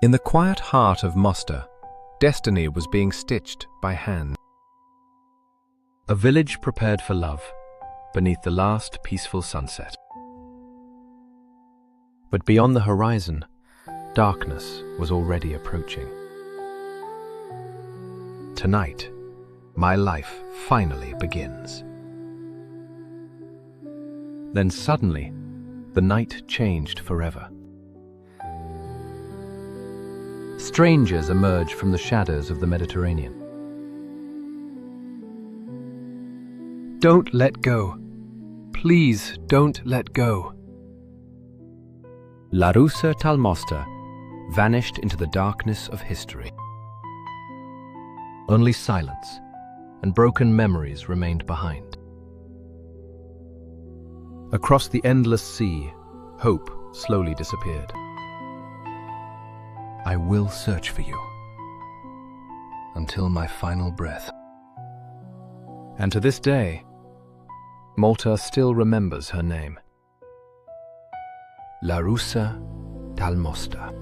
In the quiet heart of Mosta, destiny was being stitched by hand. A village prepared for love, beneath the last peaceful sunset. But beyond the horizon, darkness was already approaching. Tonight, my life finally begins. Then suddenly, the night changed forever. Strangers emerged from the shadows of the Mediterranean. Don't let go. Please don't let go. L-Gharusa tal-Mosta vanished into the darkness of history. Only silence and broken memories remained behind. Across the endless sea, hope slowly disappeared. I will search for you until my final breath. And to this day, Malta still remembers her name. L-Gharusa tal-Mosta.